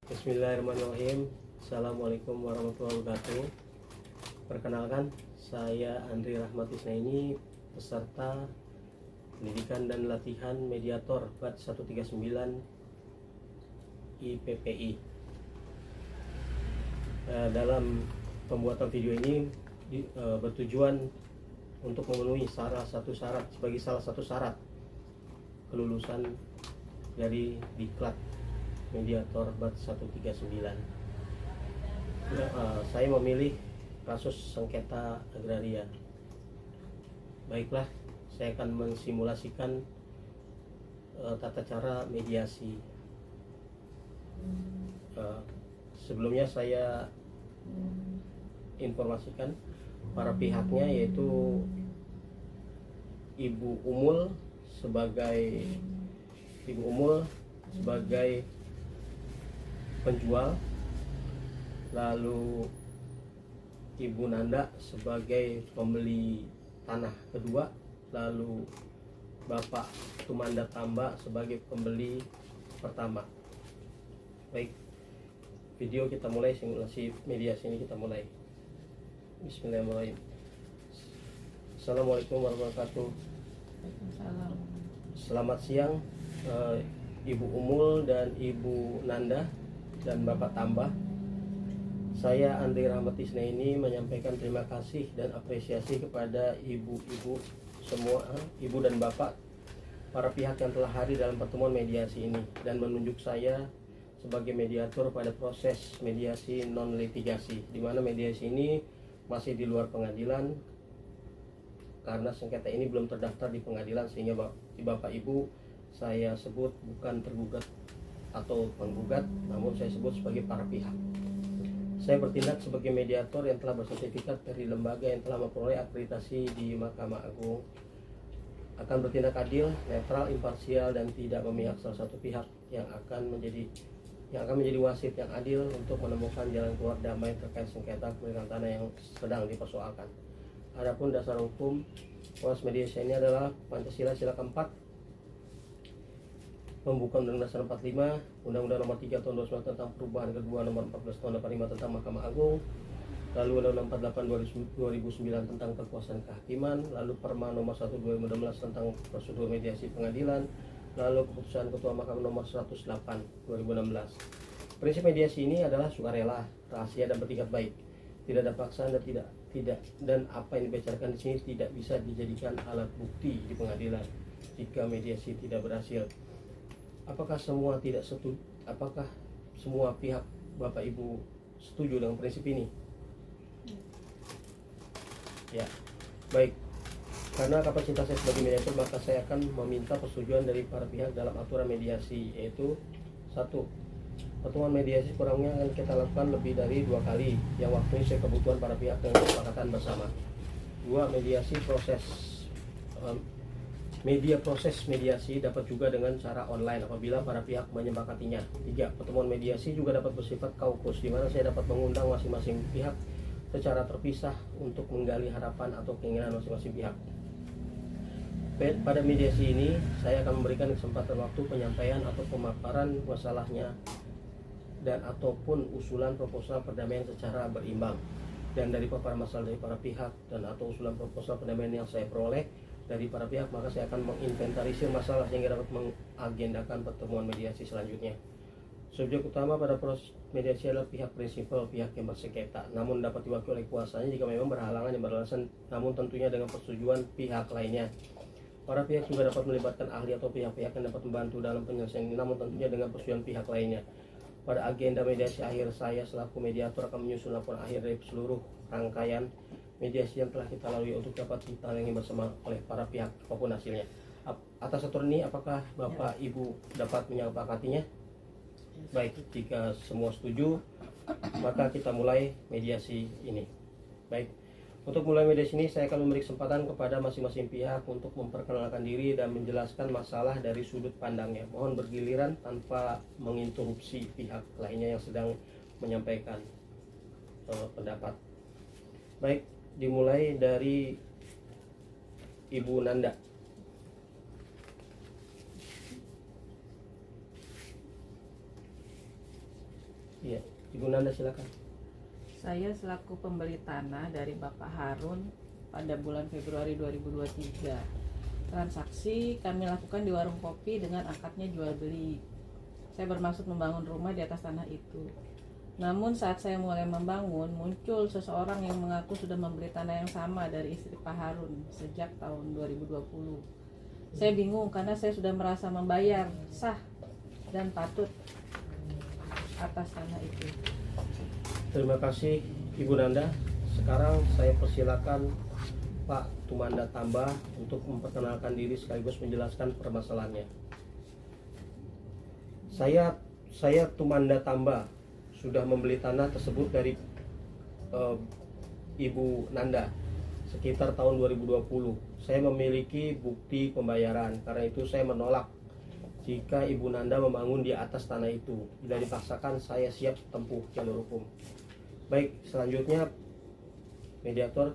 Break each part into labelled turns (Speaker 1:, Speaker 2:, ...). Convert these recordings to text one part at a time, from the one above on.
Speaker 1: Bismillahirrahmanirrahim. Assalamualaikum warahmatullahi wabarakatuh. Perkenalkan, saya Andri Rahmat Isnaini, peserta pendidikan dan latihan mediator batch 139 IPPI. Dalam pembuatan video ini bertujuan untuk memenuhi salah satu syarat kelulusan dari diklat mediator batch 139. Saya memilih kasus sengketa agraria. Baiklah, saya akan mensimulasikan tata cara mediasi. Sebelumnya saya informasikan para pihaknya, yaitu Ibu Umul sebagai penjual, lalu Ibu Nanda sebagai pembeli tanah kedua, lalu Bapak Tumanda Tamba sebagai pembeli pertama. Baik, video kita mulai, simulasi mediasi ini kita mulai. Bismillahirrahmanirrahim. Assalamualaikum warahmatullahi wabarakatuh. Selamat siang Ibu Umul dan Ibu Nanda dan Bapak Tamba. Saya Andri Rahmat Isnaini menyampaikan terima kasih dan apresiasi kepada ibu-ibu semua, ibu dan bapak, para pihak yang telah hadir dalam pertemuan mediasi ini dan menunjuk saya sebagai mediator pada proses mediasi non litigasi, di mana mediasi ini masih di luar pengadilan karena sengketa ini belum terdaftar di pengadilan, sehingga Bapak Ibu saya sebut bukan tergugat atau penggugat, namun saya sebut sebagai para pihak. Saya bertindak sebagai mediator yang telah bersertifikat dari lembaga yang telah memperoleh akreditasi di Mahkamah Agung. Akan bertindak adil, netral, imparsial, dan tidak memihak salah satu pihak yang akan menjadi wasit yang adil untuk menemukan jalan keluar damai terkait sengketa kepemilikan tanah yang sedang dipersoalkan. Adapun dasar hukum proses mediasi ini adalah Pancasila sila keempat, pembukaan Undang-Undang Dasar 45, Undang-Undang Nomor 3 Tahun 2009 tentang perubahan kedua, Nomor 14 Tahun 85 tentang Mahkamah Agung, lalu Undang-Undang 48 2009 tentang kekuasaan kehakiman, lalu Perma Nomor 1 2016 tentang prosedur mediasi pengadilan, lalu keputusan Ketua Mahkamah Nomor 108 2016. Prinsip mediasi ini adalah sukarela, rahasia, dan bertingkat baik. Tidak ada paksaan dan apa yang dibicarakan di sini tidak bisa dijadikan alat bukti di pengadilan jika mediasi tidak berhasil. Apakah semua pihak Bapak Ibu setuju dengan prinsip ini? Ya, baik. Karena kapasitas saya sebagai mediator, maka saya akan meminta persetujuan dari para pihak dalam aturan mediasi, yaitu 1. Pertemuan mediasi kurangnya akan kita lakukan lebih dari 2 kali, yang waktunya sesuai kebutuhan para pihak dengan kesepakatan bersama. 2. Proses mediasi dapat juga dengan cara online apabila para pihak menyepakatinya. 3. Pertemuan mediasi juga dapat bersifat kaukus, di mana saya dapat mengundang masing-masing pihak secara terpisah untuk menggali harapan atau keinginan masing-masing pihak. Pada mediasi ini, saya akan memberikan kesempatan waktu penyampaian atau pemaparan masalahnya dan ataupun usulan proposal perdamaian secara berimbang. Dan dari paparan masalah dari para pihak dan atau usulan proposal perdamaian yang saya peroleh dari para pihak, maka saya akan menginventarisir masalah sehingga dapat mengagendakan pertemuan mediasi selanjutnya. Subjek utama pada proses mediasi adalah pihak prinsipal, pihak yang bersengketa, namun dapat diwakili oleh kuasanya jika memang berhalangan yang beralasan, namun tentunya dengan persetujuan pihak lainnya. Para pihak juga dapat melibatkan ahli atau pihak-pihak yang dapat membantu dalam penyelesaian ini, namun tentunya dengan persetujuan pihak lainnya. Pada agenda mediasi akhir, saya selaku mediator akan menyusun laporan akhir dari seluruh rangkaian mediasi yang telah kita lalui untuk dapat ditangani bersama oleh para pihak apapun hasilnya. Atas aturan ini, apakah Bapak Ibu dapat menyepakatinya? Baik, jika semua setuju, maka kita mulai mediasi ini. Baik, untuk mulai mediasi ini saya akan memberi kesempatan kepada masing-masing pihak untuk memperkenalkan diri dan menjelaskan masalah dari sudut pandangnya. Mohon bergiliran tanpa menginterupsi pihak lainnya yang sedang menyampaikan pendapat. Baik, dimulai dari Ibu Nanda. Iya, Ibu Nanda silakan.
Speaker 2: Saya selaku pembeli tanah dari Bapak Harun pada bulan Februari 2023. Transaksi kami lakukan di warung kopi dengan akadnya jual beli. Saya bermaksud membangun rumah di atas tanah itu. Namun saat saya mulai membangun, muncul seseorang yang mengaku sudah membeli tanah yang sama dari istri Pak Harun sejak tahun 2020. Saya bingung karena saya sudah merasa membayar sah dan patut atas tanah itu.
Speaker 1: Terima kasih Ibu Nanda. Sekarang saya persilakan Pak Tumanda Tamba untuk memperkenalkan diri sekaligus menjelaskan permasalahannya. Saya Tumanda Tamba sudah membeli tanah tersebut dari Ibu Nanda sekitar tahun 2020. Saya memiliki bukti pembayaran, karena itu saya menolak jika Ibu Nanda membangun di atas tanah itu. Bila dipaksakan, saya siap tempuh jalur hukum. Baik, selanjutnya mediator.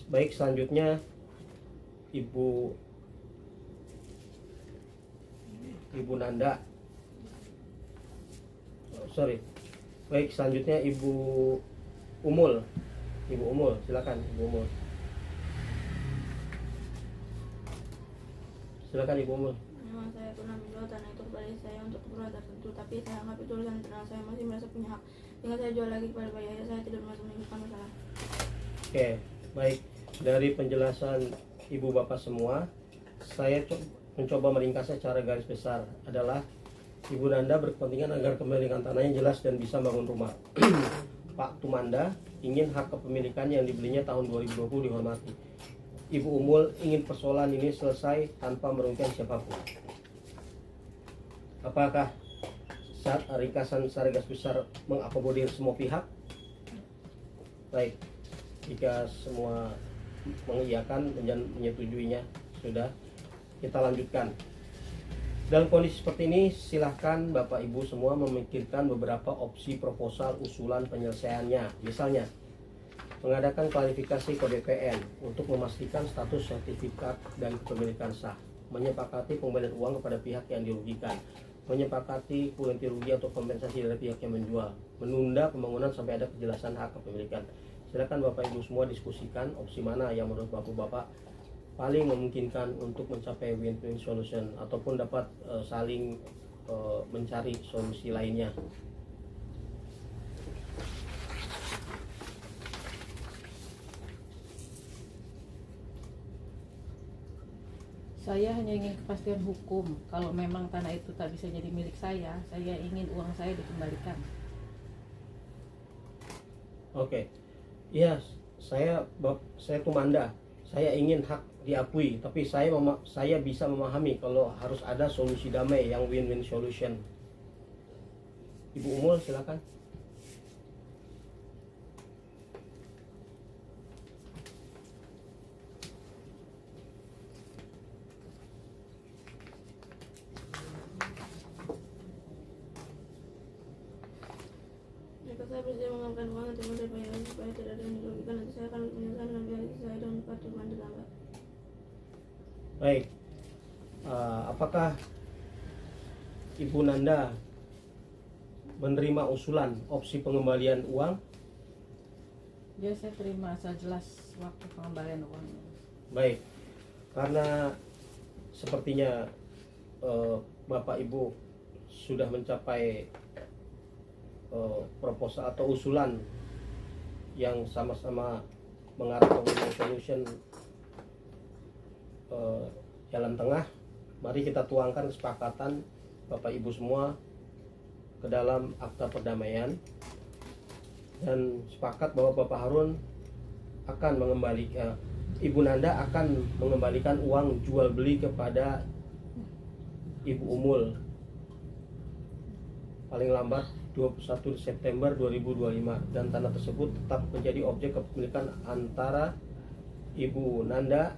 Speaker 1: Baik, selanjutnya Ibu Nanda. Baik, selanjutnya Ibu Umul. Ibu Umul, silakan Ibu Umul. Silakan Ibu Umul.
Speaker 3: Memang saya pernah menjual tanah itu kepada saya untuk keperluan tertentu, tapi saya anggap itu urusan internal, saya masih merasa punya hak. Jika saya jual lagi kepada Pak Yahya, saya tidak merasa menimbulkan masalah.
Speaker 1: Oke, baik. Dari penjelasan Ibu Bapak semua, saya mencoba meringkasnya secara garis besar adalah Ibu Nanda berkepentingan agar kepemilikan tanahnya jelas dan bisa bangun rumah. Pak Tumanda ingin hak kepemilikan yang dibelinya tahun 2020 dihormati. Ibu Umul ingin persoalan ini selesai tanpa merugikan siapapun. Apakah saat ringkasan secara garis besar mengakomodir semua pihak? Baik, jika semua mengiyakan dan menyetujuinya, sudah, kita lanjutkan. Dalam kondisi seperti ini, silahkan Bapak Ibu semua memikirkan beberapa opsi proposal usulan penyelesaiannya. Misalnya, mengadakan klarifikasi kode PN untuk memastikan status sertifikat dan kepemilikan sah, menyepakati pemberian uang kepada pihak yang dirugikan, menyepakati pengganti rugi atau kompensasi dari pihak yang menjual, menunda pembangunan sampai ada kejelasan hak kepemilikan. Silakan Bapak Ibu semua diskusikan opsi mana yang menurut Bapak paling memungkinkan untuk mencapai win-win solution ataupun dapat saling mencari solusi lainnya.
Speaker 2: Saya hanya ingin kepastian hukum. Kalau memang tanah itu tak bisa jadi milik saya ingin uang saya dikembalikan.
Speaker 1: Oke. Iya, saya Tumanda. Saya ingin hak diakui, tapi saya bisa memahami kalau harus ada solusi damai yang win-win solution. Ibu Umul, silakan.
Speaker 3: Jika saya bersedia mengambilkan uang yang timbul dari Pak Yahya supaya tidak ada yang dirugikan, nanti saya akan menyelesaikan dengan pihak istri saya dan Pak Tumanda Tamba.
Speaker 1: Baik. Apakah Ibu Nanda menerima usulan opsi pengembalian uang?
Speaker 2: Ya, saya terima asal jelas waktu pengembalian uang.
Speaker 1: Baik. Karena sepertinya Bapak Ibu sudah mencapai proposal atau usulan yang sama-sama mengarah ke win-win solution, jalan tengah, mari kita tuangkan kesepakatan Bapak Ibu semua ke dalam akta perdamaian dan sepakat bahwa Bapak Harun akan mengembalikan, Ibu Nanda akan mengembalikan uang jual beli kepada Ibu Umul paling lambat 21 September 2025 dan tanah tersebut tetap menjadi objek kepemilikan antara Ibu Nanda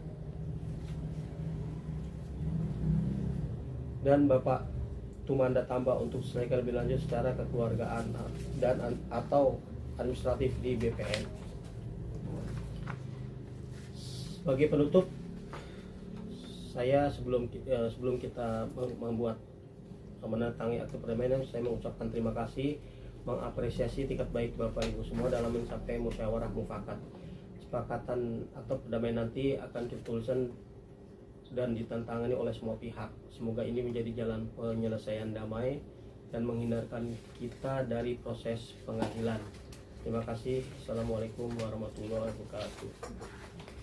Speaker 1: dan Bapak Tumanda Tamba untuk selesaikan lebih lanjut secara kekeluargaan dan atau administratif di BPN. Sebagai penutup, saya sebelum kita membuat menandatangi akte perdamaian, saya mengucapkan terima kasih mengapresiasi tingkat baik Bapak Ibu semua dalam mencapai musyawarah mufakat. Kesepakatan atau perdamaian nanti akan dituliskan dan ditandatangani oleh semua pihak. Semoga ini menjadi jalan penyelesaian damai dan menghindarkan kita dari proses pengadilan. Terima kasih. Assalamualaikum warahmatullahi wabarakatuh.